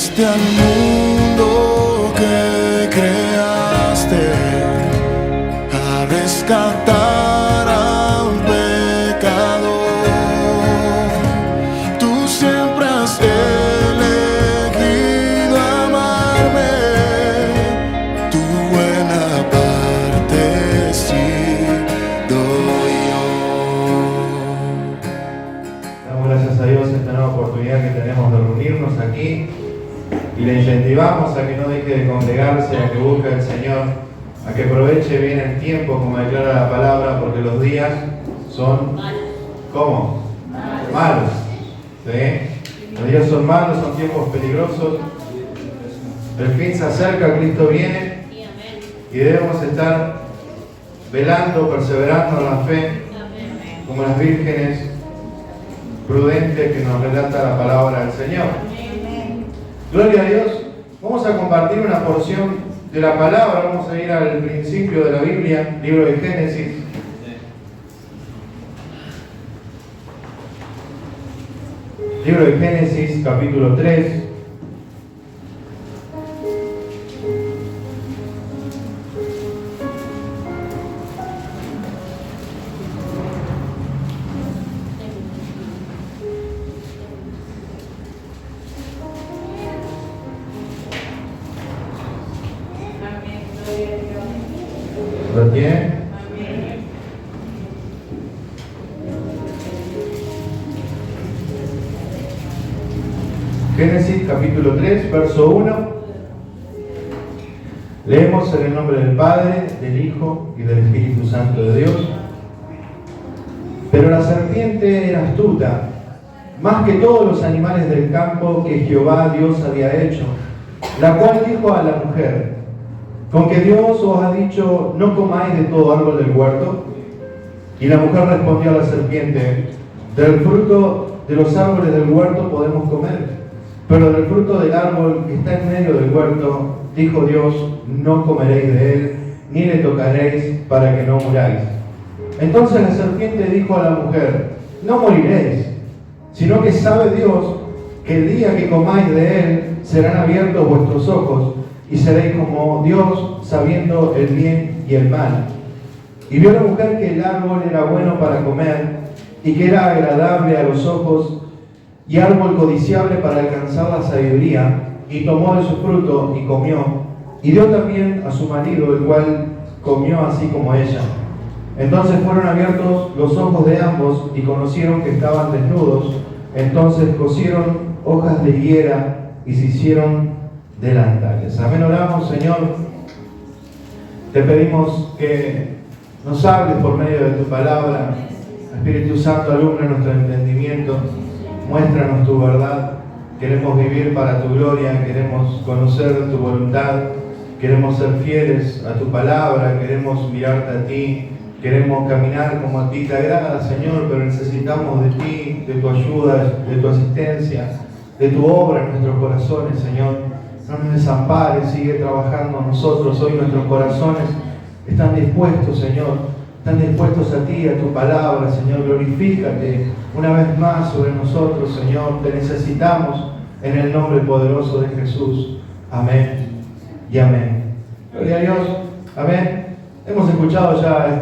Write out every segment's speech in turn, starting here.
Viniste al mundo que creaste a rescatar a un pecador. Tú siempre has elegido amarme, tu buena parte sí doy yo. Damos gracias a Dios esta nueva oportunidad que tenemos de reunirnos aquí y le incentivamos a que no deje de congregarse, a que busque al Señor, a que aproveche bien el tiempo, como declara la palabra, porque los días son ¿cómo? Malos. ¿Sí? Los días son malos, son tiempos peligrosos. El fin se acerca, Cristo viene y debemos estar velando, perseverando en la fe, como las vírgenes prudentes que nos relata la palabra del Señor. Gloria a Dios. Vamos a compartir una porción de la palabra. Vamos a ir al principio de la Biblia, libro de Génesis. Libro de Génesis, capítulo 3. ¿Lo tiene? Génesis capítulo 3, verso 1. Leemos en el nombre del Padre, del Hijo y del Espíritu Santo de Dios. Pero la serpiente era astuta, más que todos los animales del campo que Jehová Dios había hecho, la cual dijo a la mujer: ¿con que Dios os ha dicho, no comáis de todo árbol del huerto? Y la mujer respondió a la serpiente: del fruto de los árboles del huerto podemos comer, pero del fruto del árbol que está en medio del huerto, dijo Dios, no comeréis de él, ni le tocaréis, para que no muráis. Entonces la serpiente dijo a la mujer: no moriréis, sino que sabe Dios que el día que comáis de él serán abiertos vuestros ojos, y seréis como Dios, sabiendo el bien y el mal. Y vio la mujer que el árbol era bueno para comer, y que era agradable a los ojos, y árbol codiciable para alcanzar la sabiduría, y tomó de su fruto y comió, y dio también a su marido, el cual comió así como ella. Entonces fueron abiertos los ojos de ambos, y conocieron que estaban desnudos. Entonces cosieron hojas de higuera, y se hicieron delantales. Amén. Oramos. Señor, te pedimos que nos hables por medio de tu palabra. Espíritu Santo, alumbra nuestro entendimiento, muéstranos tu verdad. Queremos vivir para tu gloria, queremos conocer tu voluntad, queremos ser fieles a tu palabra, queremos mirarte a ti, queremos caminar como a ti te agrada, Señor, pero necesitamos de ti, de tu ayuda, de tu asistencia, de tu obra en nuestros corazones, Señor. No nos desampares, sigue trabajando en nosotros. Hoy nuestros corazones están dispuestos, Señor. Están dispuestos a ti, a tu palabra, Señor. Glorifícate una vez más sobre nosotros, Señor. Te necesitamos en el nombre poderoso de Jesús. Amén y amén. Gloria a Dios. Amén. Hemos escuchado ya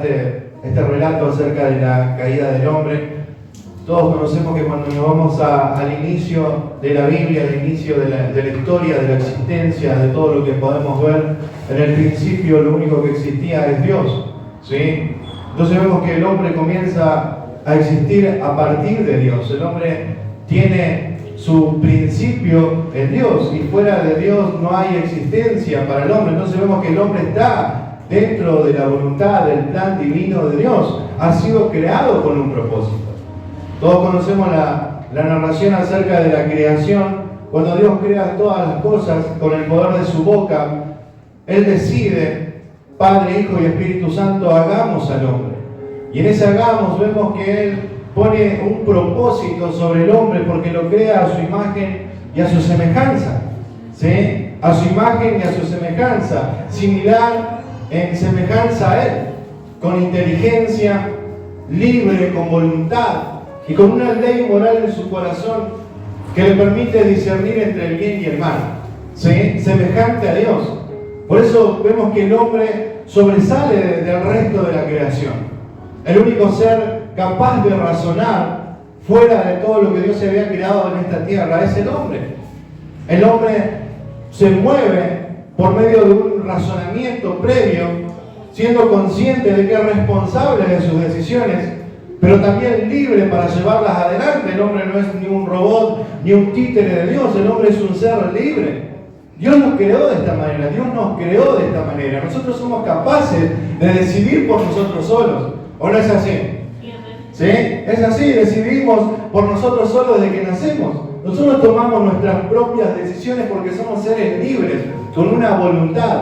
este relato acerca de la caída del hombre. Todos conocemos que cuando nos vamos al inicio de la Biblia, al inicio de la historia, de la existencia, de todo lo que podemos ver, en el principio lo único que existía es Dios, ¿sí? Entonces vemos que el hombre comienza a existir a partir de Dios. El hombre tiene su principio en Dios y fuera de Dios no hay existencia para el hombre. Entonces vemos que el hombre está dentro de la voluntad, del plan divino de Dios. Ha sido creado con un propósito. Todos conocemos la narración acerca de la creación. Cuando Dios crea todas las cosas con el poder de su boca, Él decide, Padre, Hijo y Espíritu Santo, hagamos al hombre. Y en ese hagamos vemos que Él pone un propósito sobre el hombre porque lo crea a su imagen y a su semejanza. ¿Sí? A su imagen y a su semejanza. Similar en semejanza a Él. Con inteligencia, libre, con voluntad. Y con una ley moral en su corazón que le permite discernir entre el bien y el mal, ¿sí? Semejante a Dios. Por eso vemos que el hombre sobresale del resto de la creación. El único ser capaz de razonar fuera de todo lo que Dios se había creado en esta tierra es el hombre. El hombre se mueve por medio de un razonamiento previo, siendo consciente de que es responsable de sus decisiones, pero también libre para llevarlas adelante. El hombre no es ni un robot, ni un títere de Dios, el hombre es un ser libre. Dios nos creó de esta manera, Dios nos creó de esta manera. Nosotros somos capaces de decidir por nosotros solos, ¿o no es así? ¿Sí? Es así, decidimos por nosotros solos desde que nacemos. Nosotros tomamos nuestras propias decisiones porque somos seres libres, con una voluntad,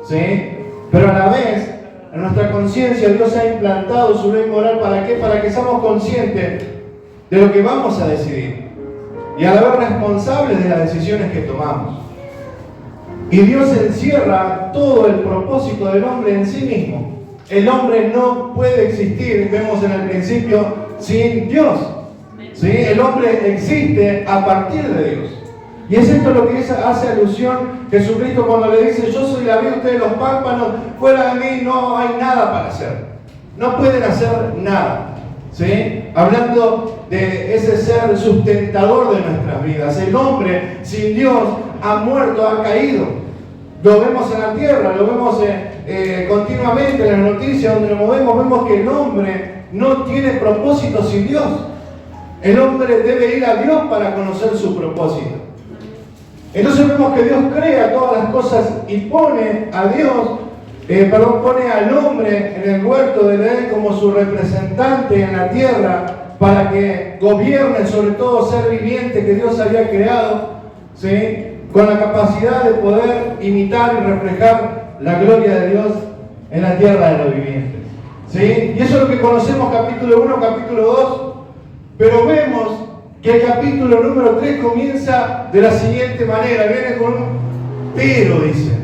¿sí? Pero a la vez, en nuestra conciencia Dios ha implantado su ley moral. ¿Para qué? Para que seamos conscientes de lo que vamos a decidir y a la vez responsables de las decisiones que tomamos. Y Dios encierra todo el propósito del hombre en sí mismo. El hombre no puede existir, vemos en el principio, sin Dios. ¿Sí? El hombre existe a partir de Dios. Y es esto lo que hace alusión Jesucristo cuando le dice: yo soy la vid, ustedes los pámpanos, fuera de mí no hay nada para hacer. No pueden hacer nada. ¿Sí? Hablando de ese ser sustentador de nuestras vidas. El hombre sin Dios ha muerto, ha caído. Lo vemos en la tierra, lo vemos continuamente en las noticias donde nos movemos. Vemos que el hombre no tiene propósito sin Dios. El hombre debe ir a Dios para conocer su propósito. Entonces vemos que Dios crea todas las cosas y pone a pone al hombre en el huerto de Edén como su representante en la tierra para que gobierne sobre todo ser viviente que Dios había creado, ¿sí? Con la capacidad de poder imitar y reflejar la gloria de Dios en la tierra de los vivientes, ¿sí? Y eso es lo que conocemos capítulo 1, capítulo 2, pero vemos que el capítulo número 3 comienza de la siguiente manera, viene con un pero, dice.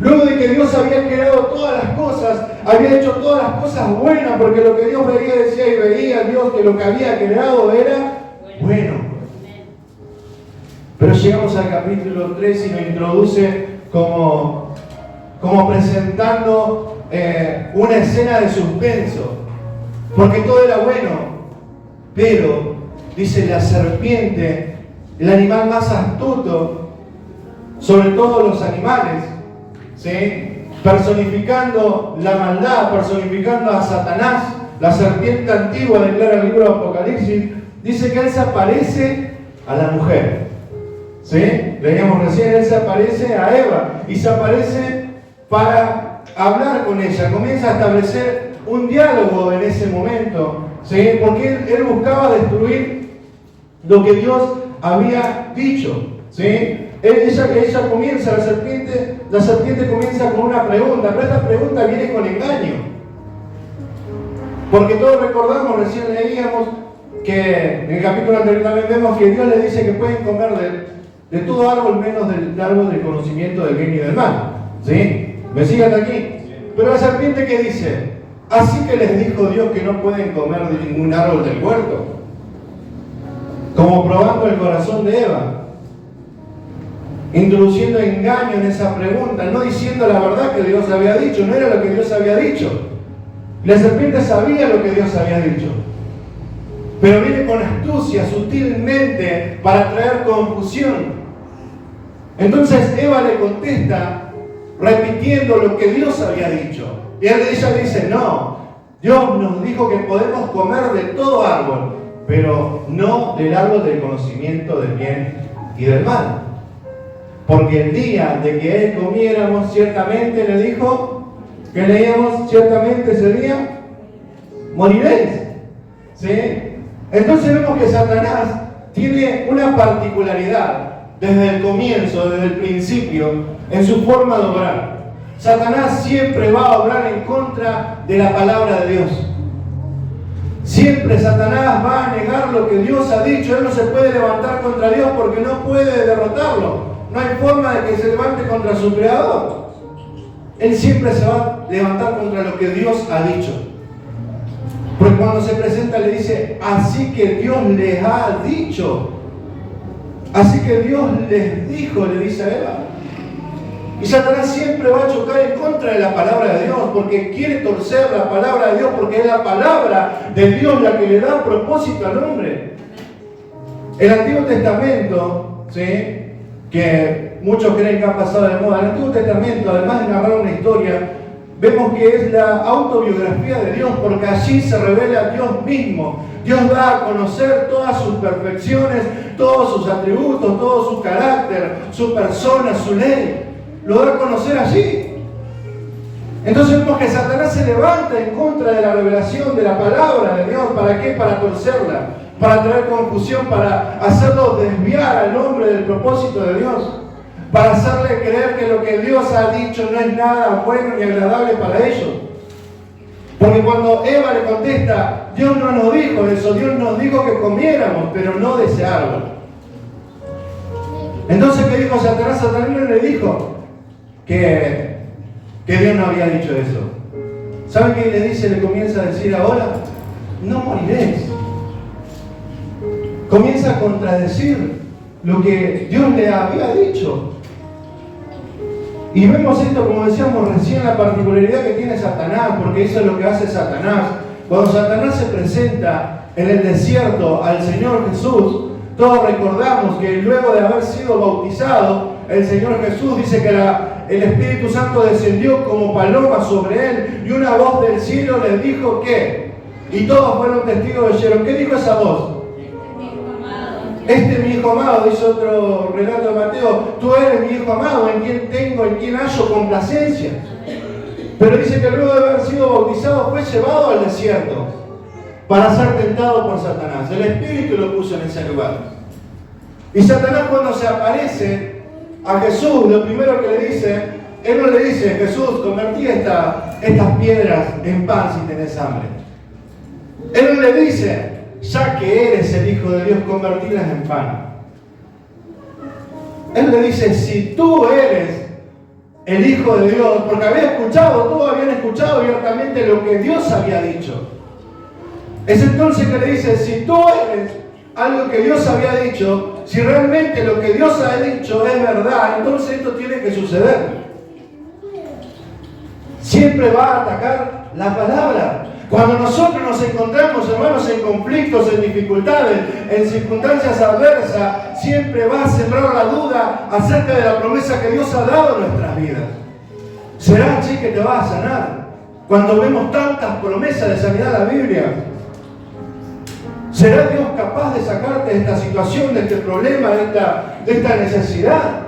Luego de que Dios había creado todas las cosas, había hecho todas las cosas buenas, porque lo que Dios veía, decía, y veía Dios que lo que había creado era bueno. Pero llegamos al capítulo 3 y nos introduce como presentando una escena de suspenso, porque todo era bueno, pero, dice, la serpiente, el animal más astuto sobre todos los animales, ¿sí? Personificando la maldad, personificando a Satanás, la serpiente antigua, declara el libro de Apocalipsis, dice que él se aparece a la mujer, ¿sí? Leíamos recién, él se aparece a Eva y se aparece para hablar con ella, comienza a establecer un diálogo en ese momento, ¿sí? Porque él buscaba destruir lo que Dios había dicho, ¿sí? Ella comienza, la serpiente comienza con una pregunta, pero esta pregunta viene con engaño. Porque todos recordamos, recién leíamos, que en el capítulo anterior también vemos que Dios le dice que pueden comer de todo árbol menos del árbol del conocimiento del bien y del mal, ¿sí? ¿Me siguen hasta aquí? Pero la serpiente, ¿qué dice? Así que les dijo Dios que no pueden comer de ningún árbol del huerto. Como probando el corazón de Eva, introduciendo engaño en esa pregunta, no diciendo la verdad que Dios había dicho, no era lo que Dios había dicho. La serpiente sabía lo que Dios había dicho, pero viene con astucia, sutilmente, para traer confusión. Entonces Eva le contesta, repitiendo lo que Dios había dicho. Y ella dice, no, Dios nos dijo que podemos comer de todo árbol, pero no del árbol del conocimiento del bien y del mal. Porque el día de que él comiéramos, ciertamente le dijo, que leíamos, ciertamente ese día, moriréis. ¿Sí? Entonces vemos que Satanás tiene una particularidad desde el comienzo, desde el principio, en su forma de obrar. Satanás siempre va a obrar en contra de la palabra de Dios. Siempre Satanás va a negar lo que Dios ha dicho. Él no se puede levantar contra Dios porque no puede derrotarlo. No hay forma de que se levante contra su creador. Él siempre se va a levantar contra lo que Dios ha dicho. Porque cuando se presenta le dice, así que Dios les ha dicho. Así que Dios les dijo, le dice a Eva. Y Satanás siempre va a chocar en contra de la palabra de Dios, porque quiere torcer la palabra de Dios, porque es la palabra de Dios la que le da propósito al hombre. El Antiguo Testamento, ¿sí?, que muchos creen que ha pasado de moda, el Antiguo Testamento, además de narrar una historia, vemos que es la autobiografía de Dios, porque allí se revela Dios mismo. Dios da a conocer todas sus perfecciones, todos sus atributos, todo su carácter, su persona, su ley. Lo da a conocer allí. Entonces vemos que Satanás se levanta en contra de la revelación de la palabra de Dios. ¿Para qué? Para torcerla, para traer confusión, para hacerlo desviar al hombre del propósito de Dios, para hacerle creer que lo que Dios ha dicho no es nada bueno ni agradable para ellos. Porque cuando Eva le contesta, Dios no nos dijo eso, Dios nos dijo que comiéramos, pero no de ese árbol. Entonces, ¿qué dijo Satanás? Satanás no le dijo que Dios no había dicho eso. ¿Saben qué le dice? Le comienza a decir ahora, no moriréis. Comienza a contradecir lo que Dios le había dicho. Y vemos esto, como decíamos recién, la particularidad que tiene Satanás, porque eso es lo que hace Satanás. Cuando Satanás se presenta en el desierto al Señor Jesús, todos recordamos que luego de haber sido bautizado, el Señor Jesús dice que el Espíritu Santo descendió como paloma sobre él y una voz del cielo le dijo que, y todos fueron testigos de Shelo. ¿Qué dijo esa voz? Este es mi hijo amado, dice otro relato de Mateo, tú eres mi hijo amado, en quien tengo, en quien hallo complacencia. Pero dice que luego de haber sido bautizado fue llevado al desierto para ser tentado por Satanás. El Espíritu lo puso en ese lugar. Y Satanás, cuando se aparece a Jesús, lo primero que le dice, él no le dice, Jesús, convertí estas piedras en pan si tenés hambre. Él no le dice, ya que eres el Hijo de Dios, convertirlas en pan. Él le dice, si tú eres el Hijo de Dios, porque todos habían escuchado abiertamente lo que Dios había dicho. Es entonces que le dice, si tú eres algo que Dios había dicho, si realmente lo que Dios ha dicho es verdad, entonces esto tiene que suceder. Siempre va a atacar la palabra. Cuando nosotros nos encontramos, hermanos, en conflictos, en dificultades, en circunstancias adversas, siempre va a sembrar la duda acerca de la promesa que Dios ha dado en nuestras vidas. ¿Será así que te va a sanar? Cuando vemos tantas promesas de sanidad en la Biblia, ¿será Dios capaz de sacarte de esta situación, de este problema, de esta necesidad?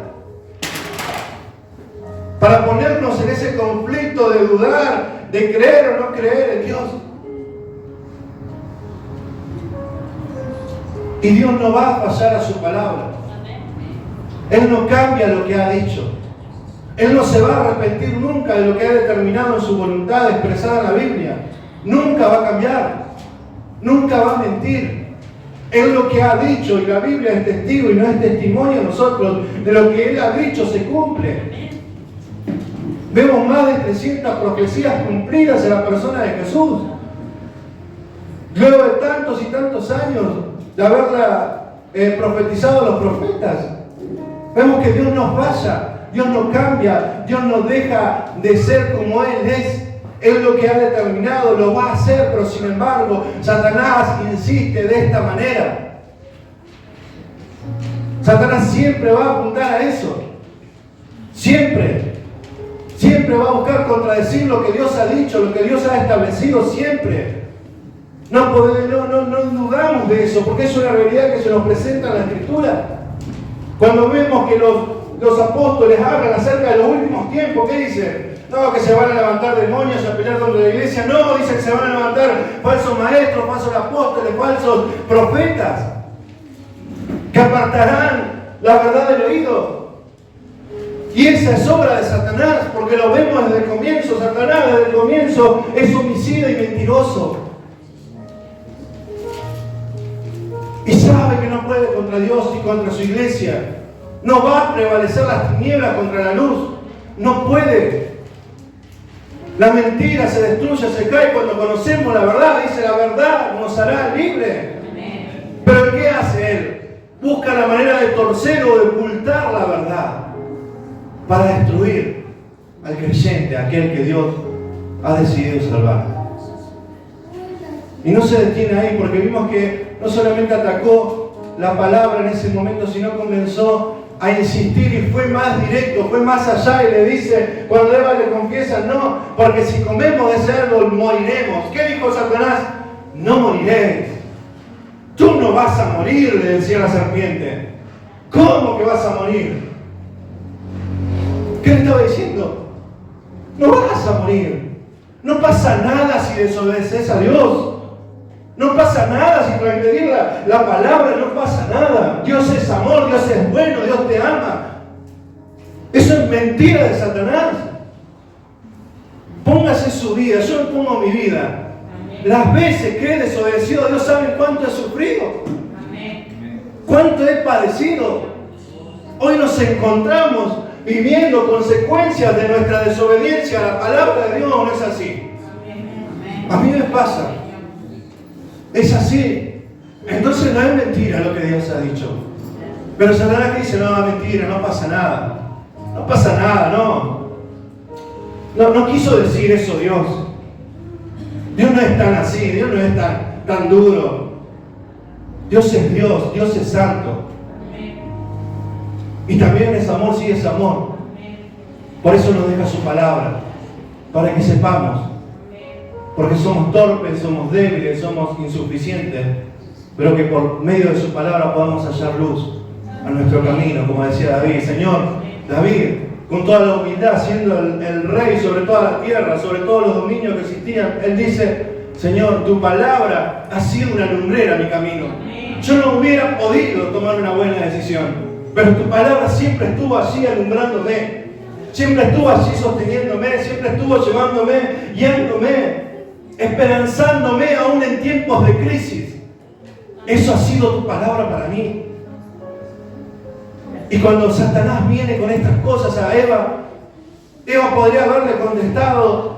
Para ponernos en ese conflicto de dudar, de creer o no creer en Dios. Y Dios no va a fallar a su palabra. Él no cambia lo que ha dicho. Él no se va a arrepentir nunca de lo que ha determinado en su voluntad expresada en la Biblia. Nunca va a cambiar. Nunca va a mentir. Él lo que ha dicho, y la Biblia es testigo y no es testimonio a nosotros, de lo que Él ha dicho se cumple. Vemos más de 300 profecías cumplidas en la persona de Jesús. Luego de tantos y tantos años de haberla profetizado a los profetas, vemos que Dios no falla, Dios no cambia, Dios no deja de ser como Él es. Él lo que ha determinado lo va a hacer, pero sin embargo, Satanás insiste de esta manera. Satanás siempre va a apuntar a eso. Siempre va a buscar contradecir lo que Dios ha dicho, lo que Dios ha establecido siempre. No dudamos de eso, porque es una realidad que se nos presenta en la Escritura. Cuando vemos que los apóstoles hablan acerca de los últimos tiempos, ¿qué dicen? No, que se van a levantar demonios a pelear contra la iglesia. No, dicen que se van a levantar falsos maestros, falsos apóstoles, falsos profetas, que apartarán la verdad del oído. Y esa es obra de Satanás, porque lo vemos desde el comienzo. Satanás desde el comienzo es homicida y mentiroso. Y sabe que no puede contra Dios y contra su iglesia. No va a prevalecer las tinieblas contra la luz. No puede. La mentira se destruye, se cae cuando conocemos la verdad. Dice, la verdad nos hará libre. Pero ¿qué hace él? Busca la manera de torcer o de ocultar la verdad para destruir al creyente, aquel que Dios ha decidido salvar. Y no se detiene ahí, porque vimos que no solamente atacó la palabra en ese momento, sino comenzó a insistir y fue más directo, fue más allá y le dice, cuando Eva le confiesa, no, porque si comemos de ese árbol moriremos. ¿Qué dijo Satanás? No moriréis. Tú no vas a morir, le decía la serpiente. ¿Cómo que vas a morir? ¿Qué le estaba diciendo? No vas a morir. No pasa nada si desobedeces a Dios. No pasa nada si transgredir la palabra, no pasa nada. Dios es amor, Dios es bueno, Dios te ama. Eso es mentira de Satanás. Póngase su vida, yo me pongo mi vida. Las veces que he desobedecido a Dios, ¿saben cuánto he sufrido? ¿Cuánto he padecido? Hoy nos encontramos viviendo consecuencias de nuestra desobediencia a la palabra de Dios, ¿no es así? A mí me pasa. Es así. Entonces no es mentira lo que Dios ha dicho. Pero Satanás dice, no, mentira, no pasa nada. No pasa nada, no. No quiso decir eso Dios. Dios no es tan así, Dios no es tan duro. Dios es Dios, Dios es santo. Y también es amor, sí es amor. Por eso nos deja su palabra, para que sepamos. Porque somos torpes, somos débiles, somos insuficientes, pero que por medio de su palabra podamos hallar luz a nuestro camino, como decía David. Señor, David, con toda la humildad, siendo el rey sobre toda la tierra, sobre todos los dominios que existían, él dice, Señor, tu palabra ha sido una lumbrera a mi camino. Yo no hubiera podido tomar una buena decisión, pero tu palabra siempre estuvo allí alumbrándome, siempre estuvo allí sosteniéndome, siempre estuvo llevándome, guiándome, esperanzándome aún en tiempos de crisis. Eso ha sido tu palabra para mí. Y cuando Satanás viene con estas cosas a Eva podría haberle contestado,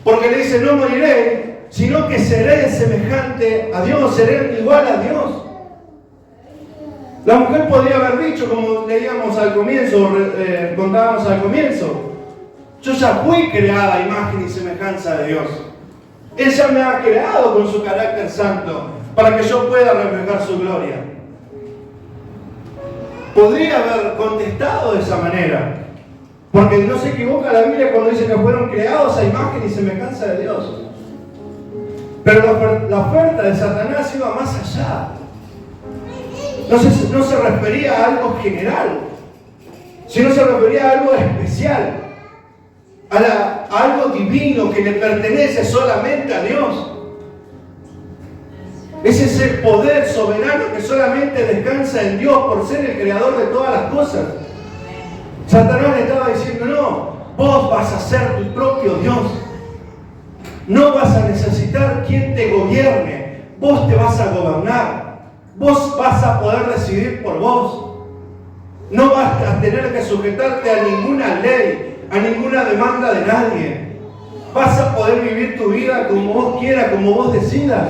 porque le dice, no moriré, sino que seré semejante a Dios, seré igual a Dios. La mujer podría haber dicho, como leíamos al comienzo, contábamos al comienzo, yo ya fui creada a imagen y semejanza de Dios. Él ya me ha creado con su carácter santo para que yo pueda reflejar su gloria. Podría haber contestado de esa manera, porque no se equivoca la Biblia cuando dice que fueron creados a imagen y semejanza de Dios. Pero la oferta de Satanás iba más allá. No se refería a algo general, sino se refería a algo especial. A algo divino que le pertenece solamente a Dios. Ese es el poder soberano que solamente descansa en Dios por ser el creador de todas las cosas. Satanás le estaba diciendo, no, vos vas a ser tu propio Dios. No vas a necesitar quien te gobierne. Vos te vas a gobernar. Vos vas a poder decidir por vos. No vas a tener que sujetarte a ninguna ley, a ninguna demanda de nadie. Vas a poder vivir tu vida como vos quieras, como vos decidas.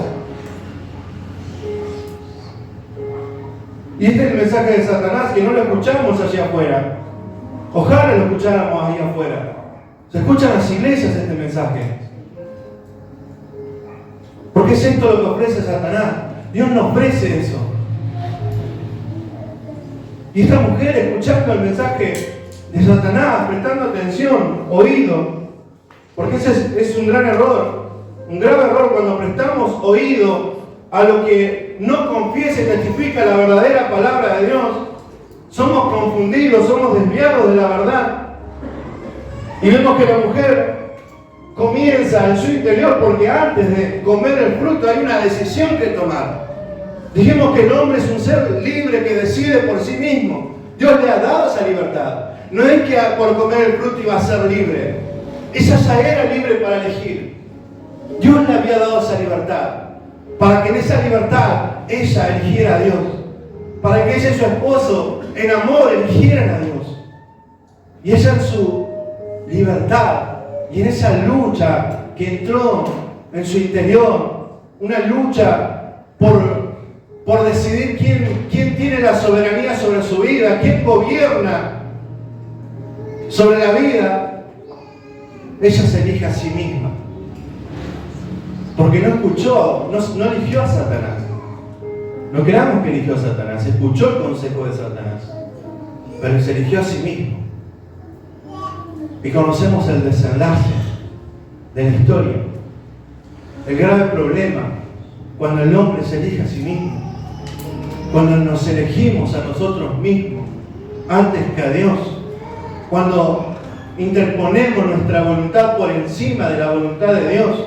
Y este es el mensaje de Satanás, que no lo escuchamos allá afuera. Ojalá lo escucháramos ahí afuera. Se escuchan en las iglesias este mensaje. Porque es esto lo que ofrece Satanás. Dios no ofrece eso. Y esta mujer, escuchando el mensaje de Satanás, prestando atención, oído, porque ese es un gran error, un grave error cuando prestamos oído a lo que no confiesa y testifica la verdadera palabra de Dios. Somos confundidos, somos desviados de la verdad. Y vemos que la mujer comienza en su interior, porque antes de comer el fruto hay una decisión que tomar. Dijimos que el hombre es un ser libre que decide por sí mismo. Dios le ha dado esa libertad. No es que por comer el fruto iba a ser libre. Ella ya era libre para elegir. Dios le había dado esa libertad, para que en esa libertad ella eligiera a Dios, para que ella y su esposo en amor eligieran a Dios. Y ella en su libertad y en esa lucha que entró en su interior, una lucha por por decidir quién tiene la soberanía sobre su vida, quién gobierna sobre la vida, ella se elige a sí misma. Porque no escuchó, no eligió a Satanás. No creamos que eligió a Satanás, escuchó el consejo de Satanás, pero se eligió a sí mismo. Y conocemos el desenlace de la historia. El grave problema cuando el hombre se elige a sí mismo, cuando nos elegimos a nosotros mismos antes que a Dios, cuando interponemos nuestra voluntad por encima de la voluntad de Dios,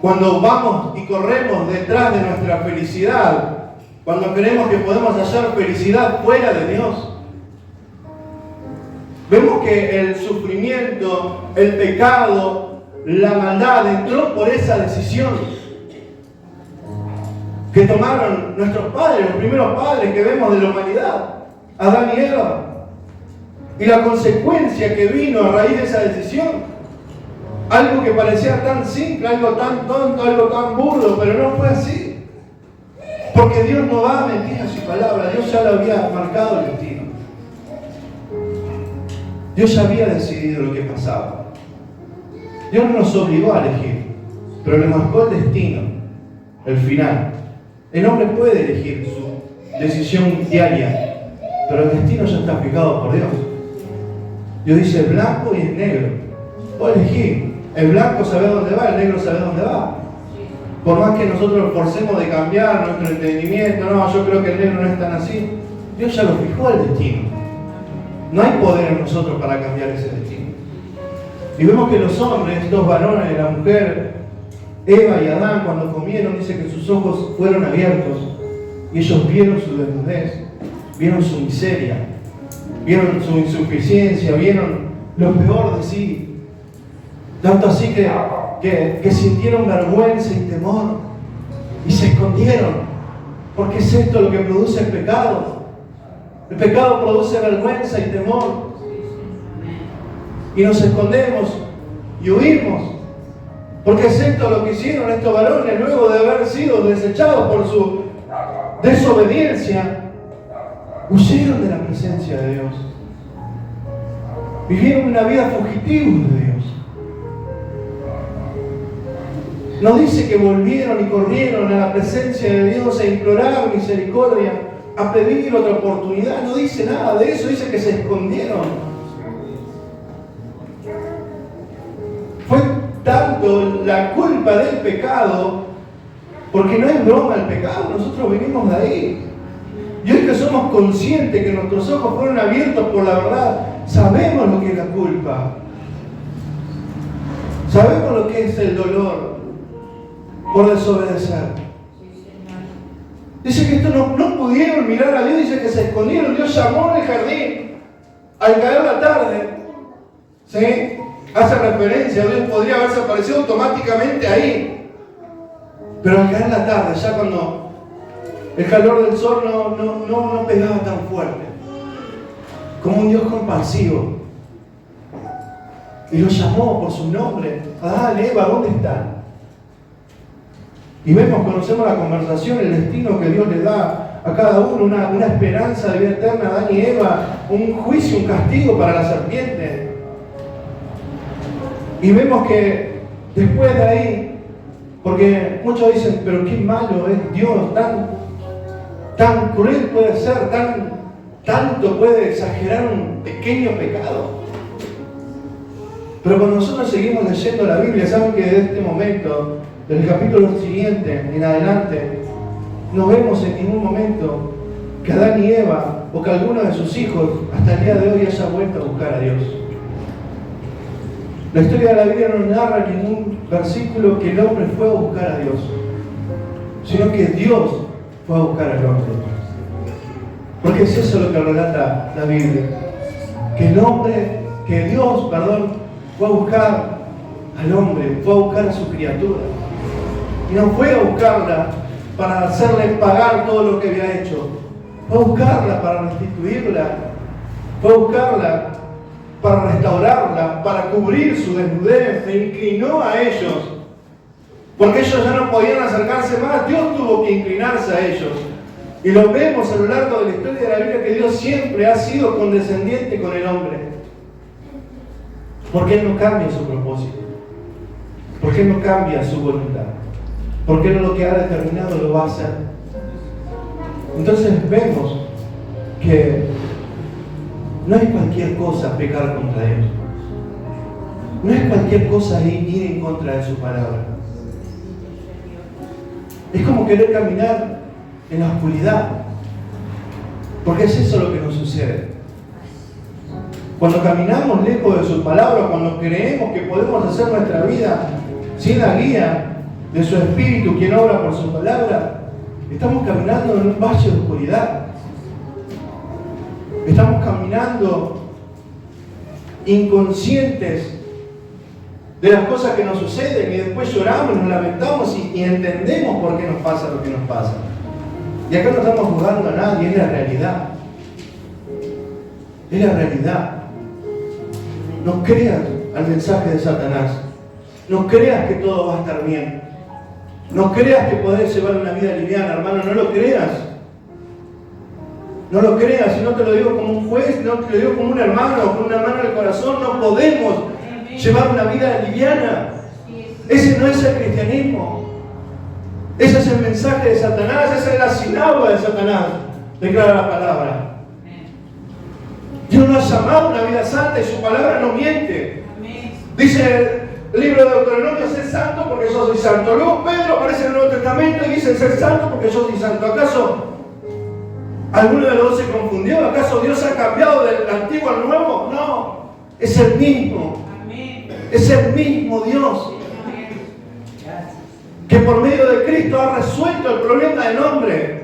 cuando vamos y corremos detrás de nuestra felicidad, cuando creemos que podemos hallar felicidad fuera de Dios. Vemos que el sufrimiento, el pecado, la maldad entró por esa decisión que tomaron nuestros padres, los primeros padres que vemos de la humanidad, Adán y Eva. Y la consecuencia que vino a raíz de esa decisión, algo que parecía tan simple, algo tan tonto, algo tan burdo, pero no fue así. Porque Dios no va a mentir a su palabra, Dios ya lo había marcado el destino. Dios ya había decidido lo que pasaba. Dios no nos obligó a elegir, pero le marcó el destino, el final. El hombre puede elegir su decisión diaria, pero el destino ya está fijado por Dios. Dios dice es blanco y es negro. Vos elegís. El blanco sabe dónde va, el negro sabe dónde va. Por más que nosotros forcemos de cambiar nuestro entendimiento, no, yo creo que el negro no es tan así. Dios ya lo fijó el destino. No hay poder en nosotros para cambiar ese destino. Y vemos que los hombres, dos varones, la mujer, Eva y Adán, cuando comieron, dice que sus ojos fueron abiertos y ellos vieron su desnudez, vieron su miseria, vieron su insuficiencia, vieron lo peor de sí. Tanto así que sintieron vergüenza y temor y se escondieron. Porque es esto lo que produce el pecado. El pecado produce vergüenza y temor. Y nos escondemos y huimos. Porque es esto lo que hicieron estos varones luego de haber sido desechados por su desobediencia. Huyeron de la presencia de Dios. Vivieron una vida fugitivos de Dios. No dice que volvieron y corrieron a la presencia de Dios a implorar misericordia, a pedir otra oportunidad. No dice nada de eso, dice que se escondieron. Fue tanto la culpa del pecado, porque no es broma el pecado, nosotros venimos de ahí. Y hoy que somos conscientes que nuestros ojos fueron abiertos por la verdad, sabemos lo que es la culpa. Sabemos lo que es el dolor por desobedecer. Dice que estos no pudieron mirar a Dios, dice que se escondieron. Dios llamó en el jardín al caer la tarde. ¿Sí? Hace referencia, Dios podría haberse aparecido automáticamente ahí. Pero al caer la tarde, ya cuando el calor del sol no pegaba tan fuerte, como un Dios compasivo, y los llamó por su nombre. Adán, Eva, ¿dónde están? Y vemos, conocemos la conversación, el destino que Dios le da a cada uno, una esperanza de vida eterna a Adán y Eva, un juicio, un castigo para la serpiente. Y vemos que después de ahí, porque muchos dicen, pero qué malo es Dios, tan cruel puede ser, tanto puede exagerar un pequeño pecado. Pero cuando nosotros seguimos leyendo la Biblia, saben que desde este momento, del capítulo siguiente en adelante, no vemos en ningún momento que Adán y Eva o que alguno de sus hijos hasta el día de hoy haya vuelto a buscar a Dios. La historia de la Biblia no narra en ningún versículo que el hombre fue a buscar a Dios, sino que Dios fue a buscar al hombre. Porque es eso lo que relata la Biblia, que Dios fue a buscar al hombre, fue a buscar a su criatura. Y no fue a buscarla para hacerle pagar todo lo que había hecho. Fue a buscarla para restituirla. Fue a buscarla para restaurarla, para cubrir su desnudez. Se inclinó a ellos. Porque ellos ya no podían acercarse más. Dios tuvo que inclinarse a ellos Y lo vemos a lo largo de la historia de la Biblia que Dios siempre ha sido condescendiente con el hombre. Porque Él no cambia su propósito. Porque Él no cambia su voluntad. Porque Él lo que ha determinado lo va a hacer. Entonces vemos que no es cualquier cosa pecar contra Dios. No es cualquier cosa ir en contra de su palabra. Es como querer caminar en la oscuridad. Porque es eso lo que nos sucede. Cuando caminamos lejos de su palabra, cuando creemos que podemos hacer nuestra vida sin la guía de su Espíritu, quien obra por su palabra, estamos caminando en un valle de oscuridad. Estamos caminando inconscientes de las cosas que nos suceden y después lloramos, nos lamentamos y entendemos por qué nos pasa lo que nos pasa. Y acá no estamos jugando a nadie, es la realidad. Es la realidad. No creas al mensaje de Satanás. No creas que todo va a estar bien. No creas que podés llevar una vida liviana, hermano, no lo creas. No lo creas, y no te lo digo como un juez, no te lo digo como un hermano, con una mano en el corazón. No podemos llevar una vida liviana. Ese no es el cristianismo. Ese es el mensaje de Satanás, esa es la sinagoga de Satanás, declara la palabra. Dios nos ha llamado a una vida santa y su palabra no miente. Dice el libro de Deuteronomio, ser santo porque yo soy santo. Luego Pedro aparece en el Nuevo Testamento y dice, ser santo porque yo soy santo. ¿Acaso alguno de los dos se confundió? ¿Acaso Dios ha cambiado del antiguo al nuevo? No, es el mismo. Es el mismo Dios que por medio de Cristo ha resuelto el problema del hombre.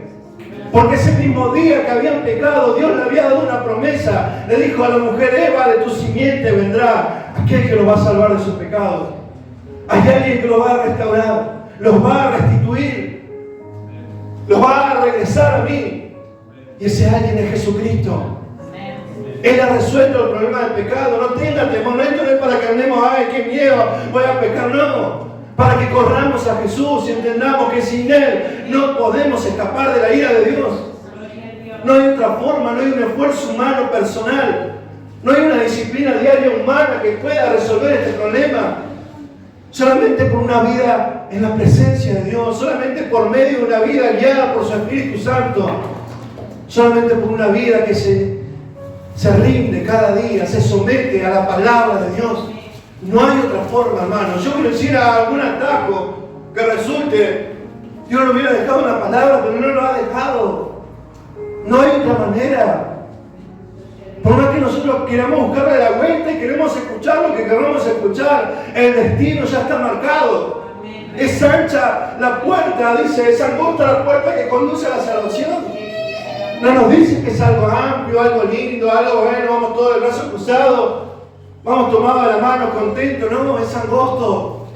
Porque ese mismo día que habían pecado, Dios le había dado una promesa. Le dijo a la mujer, Eva, de tu simiente vendrá aquel que los va a salvar de sus pecados. Hay alguien que los va a restaurar, los va a restituir, los va a regresar a mí. Y ese alguien es Jesucristo. Él ha resuelto el problema del pecado. No tenga temor, no esto no es para que andemos, ay, qué miedo, voy a pecar, no. Para que corramos a Jesús y entendamos que sin Él no podemos escapar de la ira de Dios. No hay otra forma, no hay un esfuerzo humano personal, no hay una disciplina diaria humana que pueda resolver este problema. Solamente por una vida en la presencia de Dios, solamente por medio de una vida guiada por su Espíritu Santo, solamente por una vida que se rinde cada día, se somete a la palabra de Dios. No hay otra forma, hermano. Yo quiero decir algún atajo que resulte, Dios no hubiera dejado una palabra, pero no lo ha dejado. No hay otra manera. Por más que nosotros queramos buscarle la vuelta y queremos escuchar lo que queremos escuchar, el destino ya está marcado. Es ancha la puerta, dice, es angosta la puerta que conduce a la salvación. No nos dice que es algo amplio, algo lindo, algo bueno, vamos todos de brazo cruzado. Vamos tomados de la mano, contentos. No, es angosto.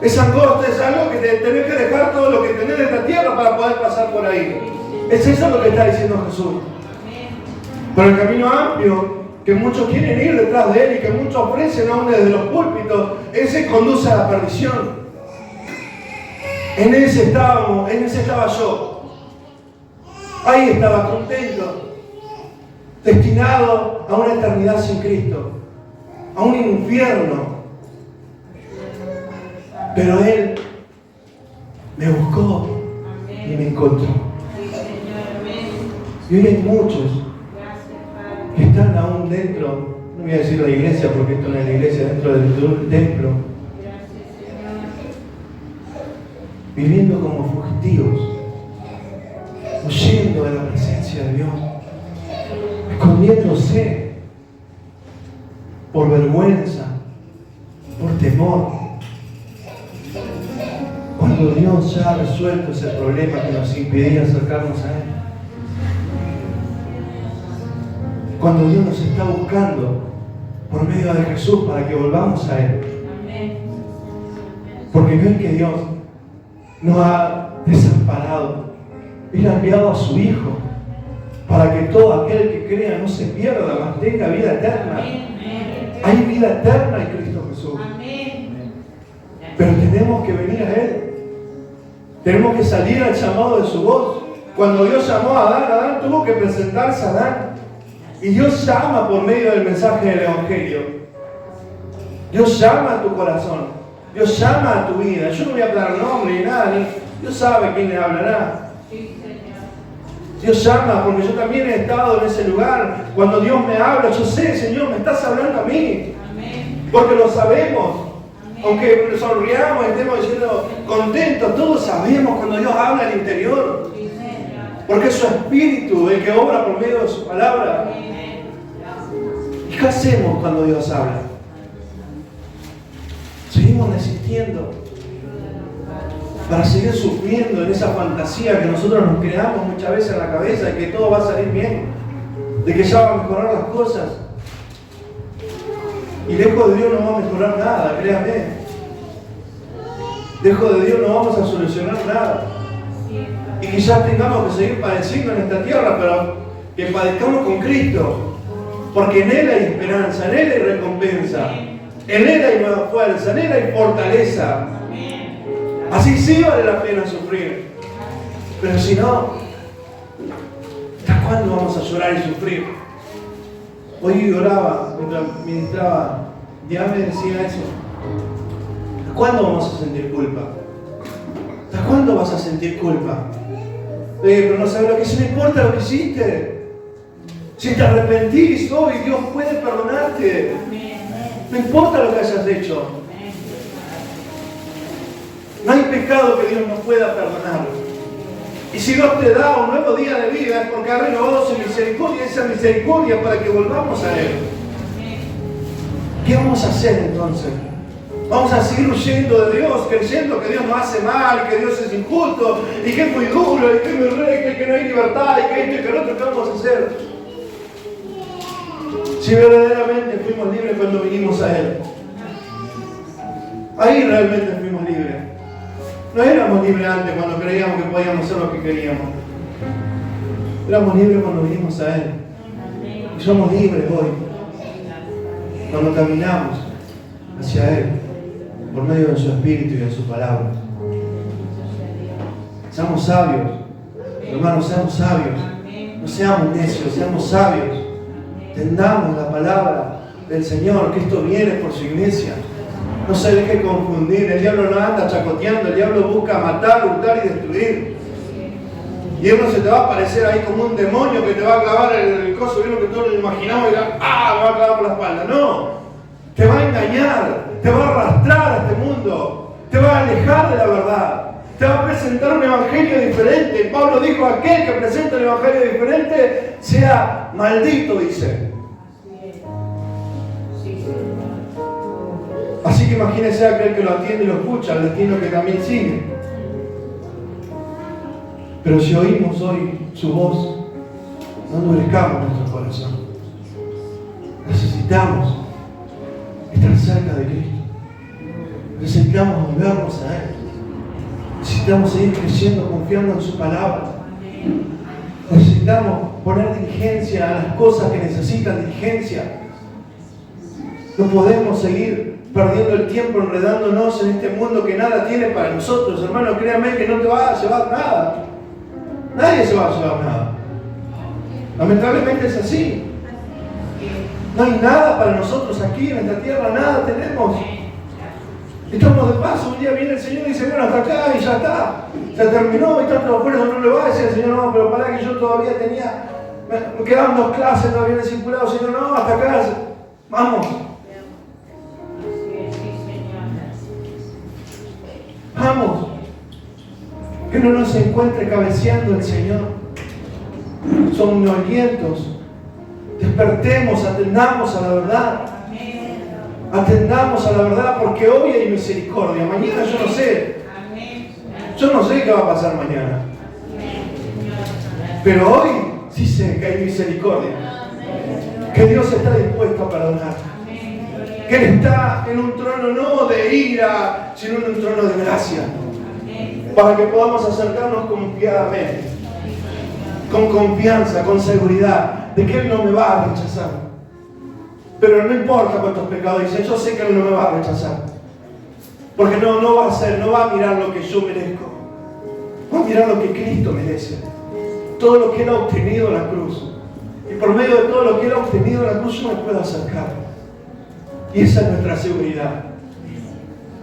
Es angosto, es algo que tenés que dejar todo lo que tenés de esta tierra para poder pasar por ahí. Es eso lo que está diciendo Jesús. Pero el camino amplio, que muchos quieren ir detrás de Él y que muchos ofrecen aún desde los púlpitos, ese conduce a la perdición. En ese estaba yo. Ahí estaba contento. Destinado a una eternidad sin Cristo, a un infierno. Pero Él me buscó y me encontró. Y hoy hay muchos que están aún dentro, no voy a decir la iglesia porque esto no es la iglesia, dentro de un templo, viviendo como fugitivos, huyendo de la presencia de Dios, escondiéndose por vergüenza, por temor, cuando Dios ya ha resuelto ese problema que nos impedía acercarnos a Él. Cuando Dios nos está buscando por medio de Jesús para que volvamos a Él. Porque no es que Dios nos ha desamparado, Él ha enviado a su Hijo para que todo aquel que crea no se pierda, mas tenga vida eterna. Hay vida eterna en Cristo Jesús. Pero tenemos que venir a Él. Tenemos que salir al llamado de su voz. Cuando Dios llamó a Adán, Adán tuvo que presentarse a Adán. Y Dios llama por medio del mensaje del Evangelio. Dios llama a tu corazón. Dios llama a tu vida. Yo no voy a hablar nombre ni nada. Dios sabe quién le hablará. Dios llama, porque yo también he estado en ese lugar. Cuando Dios me habla, yo sé, Señor, me estás hablando a mí. Porque lo sabemos. Aunque nos sonriamos y estemos diciendo contentos, todos sabemos cuando Dios habla al interior. Porque es su Espíritu el que obra por medio de su palabra. ¿Y qué hacemos cuando Dios habla? Seguimos resistiendo para seguir sufriendo en esa fantasía que nosotros nos creamos muchas veces en la cabeza de que todo va a salir bien, de que ya va a mejorar las cosas. Y lejos de Dios no va a mejorar nada, créanme. Lejos de Dios no vamos a solucionar nada. Y quizás tengamos que seguir padeciendo en esta tierra, pero que padezcamos con Cristo. Porque en Él hay esperanza, en Él hay recompensa, en Él hay nueva fuerza, en Él hay fortaleza. Así sí vale la pena sufrir. Pero si no, ¿hasta cuándo vamos a llorar y sufrir? Hoy oraba, mientras ministraba, ya me decía eso. ¿Hasta cuándo vamos a sentir culpa? ¿Hasta cuándo vas a sentir culpa? Pero no sabes lo que es, no importa lo que hiciste. Si te arrepentís hoy, Dios puede perdonarte. No importa lo que hayas hecho. No hay pecado que Dios no pueda perdonar. Y si Dios te da un nuevo día de vida es porque ha renovado su misericordia, esa misericordia para que volvamos a Él. ¿Qué vamos a hacer entonces? Vamos a seguir huyendo de Dios, creyendo que Dios nos hace mal, que Dios es injusto, y que es muy duro, y que es muy recto, y que no hay libertad, y que esto y que lo otro. ¿Qué vamos a hacer? Si verdaderamente fuimos libres cuando vinimos a Él. Ahí realmente fuimos libres. No éramos libres antes cuando creíamos que podíamos hacer lo que queríamos. Éramos libres cuando vinimos a Él. Y somos libres hoy cuando caminamos hacia Él por medio de su Espíritu y de su palabra. Seamos sabios, hermanos, seamos sabios. No seamos necios, seamos sabios. Entendamos la palabra del Señor, que esto viene por su iglesia. No se deje confundir, el diablo no anda chacoteando, el diablo busca matar, hurtar y destruir. Y uno se te va a aparecer ahí como un demonio que te va a clavar el coso, vieron que todos lo imaginamos y dirá, me va a clavar por la espalda. No, te va a engañar, te va a arrastrar a este mundo, te va a alejar de la verdad, te va a presentar un evangelio diferente. Pablo dijo, aquel que presenta un evangelio diferente sea maldito, dice. Así que imagínese aquel que lo atiende y lo escucha, el destino que también sigue. Pero si oímos hoy su voz, no endurezcamos nuestro corazón. Necesitamos estar cerca de Cristo. Necesitamos volvernos a Él. Necesitamos seguir creciendo, confiando en su palabra. Necesitamos poner diligencia a las cosas que necesitan diligencia. No podemos seguir perdiendo el tiempo enredándonos en este mundo que nada tiene para nosotros. Hermano, créanme que no te va a llevar nada. Nadie se va a llevar nada. Lamentablemente es así. No hay nada para nosotros aquí en esta tierra, nada tenemos. Estamos de paso, un día viene el Señor y dice, bueno, hasta acá y ya está. Se terminó y tanto esfuerzo no le va a decir al Señor, no, pero para que yo todavía tenía, me quedaban 2 clases, no había discipulado, Señor, no, hasta acá, vamos. Vamos, que no nos encuentre cabeceando el Señor. Somnolientos. Despertemos, atendamos a la verdad. Atendamos a la verdad porque hoy hay misericordia. Mañana yo no sé. Yo no sé qué va a pasar mañana. Pero hoy sí sé que hay misericordia. Que Dios está dispuesto a perdonar. Que Él está en un trono no de ira, sino en un trono de gracia. Para que podamos acercarnos confiadamente, con confianza, con seguridad, de que Él no me va a rechazar. Pero no importa cuántos pecados dicen, yo sé que Él no me va a rechazar. Porque no va a hacer, no va a mirar lo que yo merezco. a mirar lo que Cristo merece. Todo lo que Él ha obtenido en la cruz. Y por medio de todo lo que Él ha obtenido en la cruz, yo me puedo acercar. Y esa es nuestra seguridad.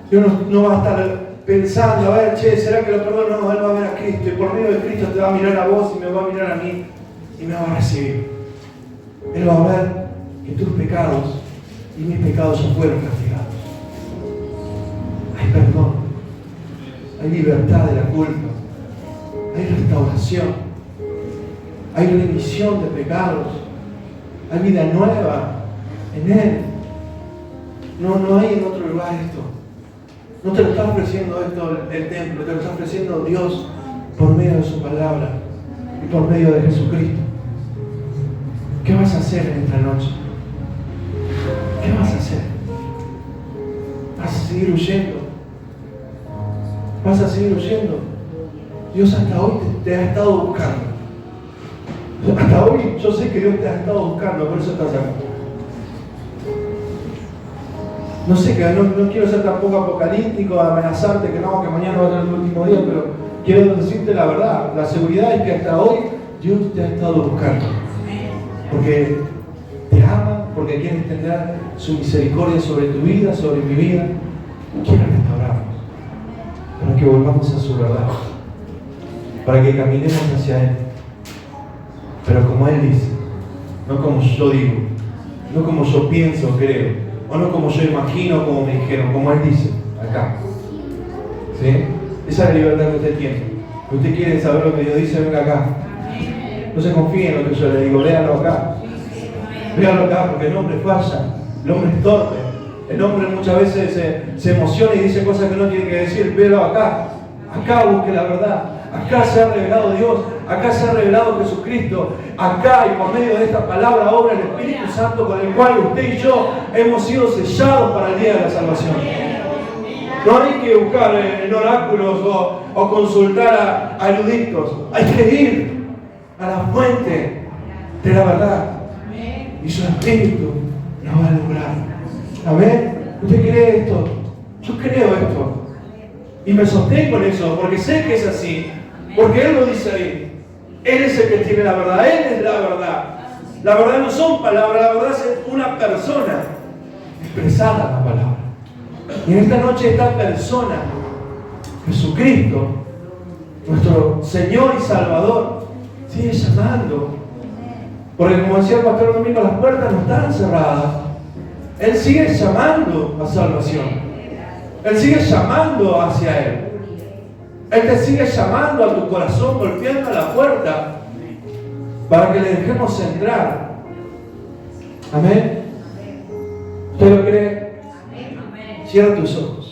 Dios no va a estar pensando, a ver, che, ¿será que lo perdono? No, Él va a ver a Cristo. Y por medio de Cristo te va a mirar a vos y me va a mirar a mí. Y me va a recibir. Él va a ver que tus pecados y mis pecados ya fueron castigados. Hay perdón. Hay libertad de la culpa. Hay restauración. Hay remisión de pecados. Hay vida nueva en Él. No hay en otro lugar esto. No te lo está ofreciendo esto el templo, te lo está ofreciendo Dios por medio de su palabra y por medio de Jesucristo. ¿Qué vas a hacer en esta noche? ¿Qué vas a hacer? ¿Vas a seguir huyendo? ¿Vas a seguir huyendo? Dios hasta hoy te ha estado buscando. Hasta hoy yo sé que Dios te ha estado buscando, por eso estás acá. No sé, que no quiero ser tampoco apocalíptico, amenazarte que no, que mañana va a ser el último día, pero quiero decirte la verdad. La seguridad es que hasta hoy Dios te ha estado buscando. Porque te ama, porque quiere extender su misericordia sobre tu vida, sobre mi vida. Quiere restaurarnos, para que volvamos a su verdad, para que caminemos hacia Él. Pero como Él dice, no como yo digo, no como yo pienso o creo, o no como yo imagino, como me dijeron, como Él dice, acá. ¿Sí? Esa es la libertad que usted tiene. Si usted quiere saber lo que Dios dice, venga acá. No se confíe en lo que yo le digo, léalo acá. Léalo acá, porque el hombre falla, el hombre es torpe, el hombre muchas veces se emociona y dice cosas que no tiene que decir. Véalo acá. Acá busque la verdad. Acá se ha revelado Dios, acá se ha revelado Jesucristo, acá y por medio de esta palabra obra el Espíritu Santo con el cual usted y yo hemos sido sellados para el día de la salvación. No hay que buscar en oráculos o consultar a eruditos, hay que ir a la fuente de la verdad y su Espíritu nos va a lograr. Amén. ¿Usted cree esto? Yo creo esto. Y me sostengo en eso, porque sé que es así. Porque Él lo dice ahí. Él es el que tiene la verdad. Él es la verdad. La verdad no son palabras, la verdad es una persona expresada en la palabra. Y en esta noche esta persona, Jesucristo, nuestro Señor y Salvador, sigue llamando. Porque como decía el pastor Domingo, las puertas no están cerradas. Él sigue llamando a salvación. Él sigue llamando hacia Él. Él te sigue llamando a tu corazón, golpeando a la puerta para que le dejemos entrar. Amén. ¿Usted lo cree? Cierra tus ojos.